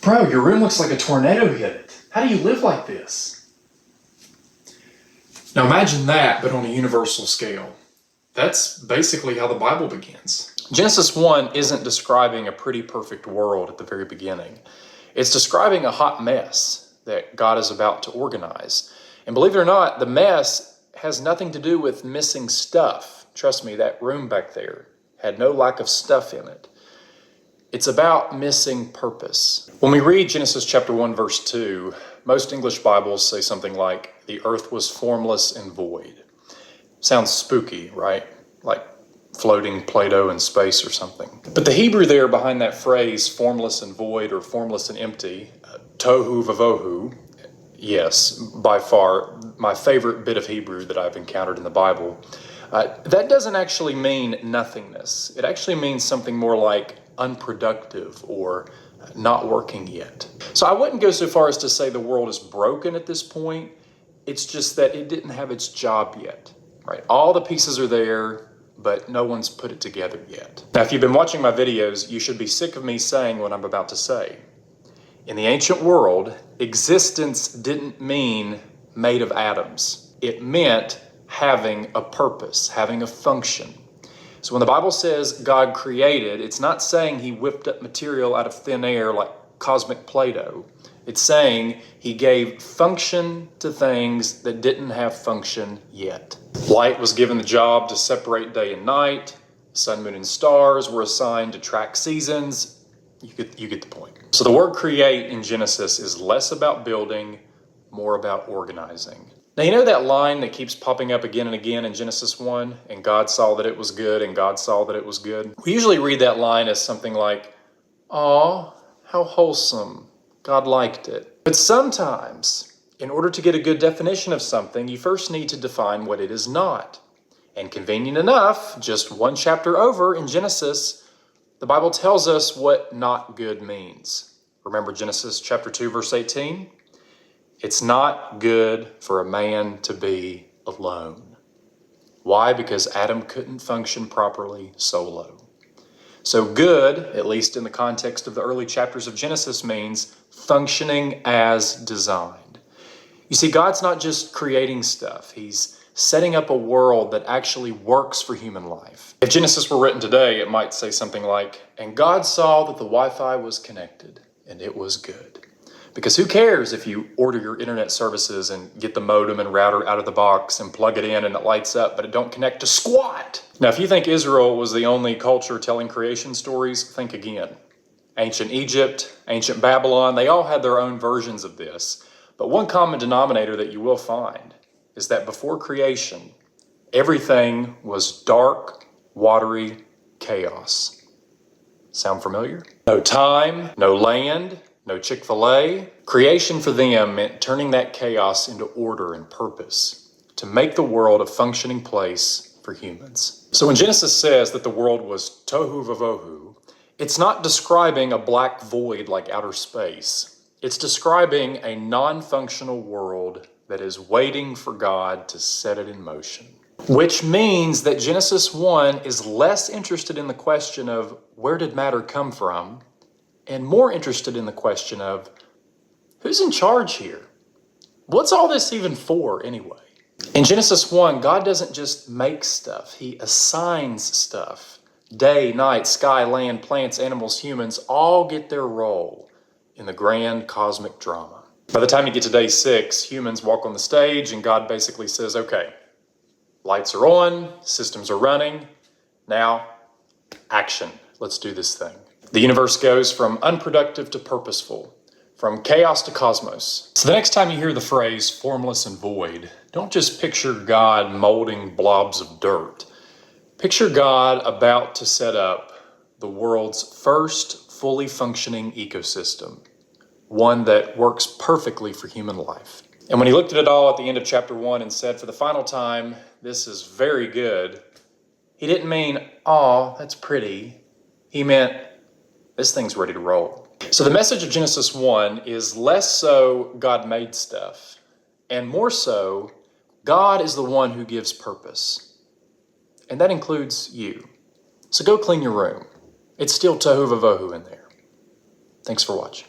Bro, your room looks like a tornado hit it. How do you live like this? Now imagine that, but on a universal scale. That's basically how the Bible begins. Genesis 1 isn't describing a pretty perfect world at the very beginning. It's describing a hot mess that God is about to organize. And believe it or not, the mess has nothing to do with missing stuff. Trust me, that room back there had no lack of stuff in it. It's about missing purpose. When we read Genesis chapter 1, verse 2, most English Bibles say something like, the earth was formless and void. Sounds spooky, right? Like floating Play-Doh in space or something. But the Hebrew there behind that phrase, formless and void or formless and empty, tohu vavohu, yes, by far my favorite bit of Hebrew that I've encountered in the Bible, that doesn't actually mean nothingness. It actually means something more like unproductive or not working yet. So I wouldn't go so far as to say the world is broken at this point. It's just that it didn't have its job yet, right? All the pieces are there, but no one's put it together yet. Now, if you've been watching my videos, you should be sick of me saying what I'm about to say. In the ancient world, existence didn't mean made of atoms. It meant having a purpose, having a function. So when the Bible says God created, it's not saying he whipped up material out of thin air like cosmic Play-Doh. It's saying he gave function to things that didn't have function yet. Light was given the job to separate day and night. Sun, moon, and stars were assigned to track seasons. You get the point. So the word create in Genesis is less about building, more about organizing. Now, you know that line that keeps popping up again and again in Genesis 1? And God saw that it was good, and God saw that it was good. We usually read that line as something like, "Aw, how wholesome. God liked it." But sometimes, in order to get a good definition of something, you first need to define what it is not. And convenient enough, just one chapter over in Genesis, the Bible tells us what not good means. Remember Genesis chapter 2, verse 18? It's not good for a man to be alone. Why? Because Adam couldn't function properly solo. So good, at least in the context of the early chapters of Genesis, means functioning as designed. You see, God's not just creating stuff. He's setting up a world that actually works for human life. If Genesis were written today, it might say something like, and God saw that the Wi-Fi was connected, and it was good. Because who cares if you order your internet services and get the modem and router out of the box and plug it in and it lights up, but it don't connect to squat? Now, if you think Israel was the only culture telling creation stories, think again. Ancient Egypt, ancient Babylon, they all had their own versions of this. But one common denominator that you will find is that before creation, everything was dark, watery chaos. Sound familiar? No time, no land, no Chick-fil-A. Creation for them meant turning that chaos into order and purpose to make the world a functioning place for humans. So when Genesis says that the world was tohu vavohu, it's not describing a black void like outer space. It's describing a non-functional world that is waiting for God to set it in motion. Which means that Genesis 1 is less interested in the question of where did matter come from, and more interested in the question of, who's in charge here? What's all this even for anyway? In Genesis 1, God doesn't just make stuff, he assigns stuff. Day, night, sky, land, plants, animals, humans all get their role in the grand cosmic drama. By the time you get to day 6, humans walk on the stage and God basically says, okay, lights are on, systems are running, now action, let's do this thing. The universe goes from unproductive to purposeful, from chaos to cosmos. So the next time you hear the phrase formless and void, don't just picture God molding blobs of dirt. Picture God about to set up the world's first fully functioning ecosystem, one that works perfectly for human life. And when he looked at it all at the end of chapter 1 and said, for the final time, this is very good, he didn't mean, aw, that's pretty. He meant, this thing's ready to roll. So the message of Genesis 1 is less so God made stuff, and more so, God is the one who gives purpose. And that includes you. So go clean your room. It's still tohu vavohu in there. Thanks for watching.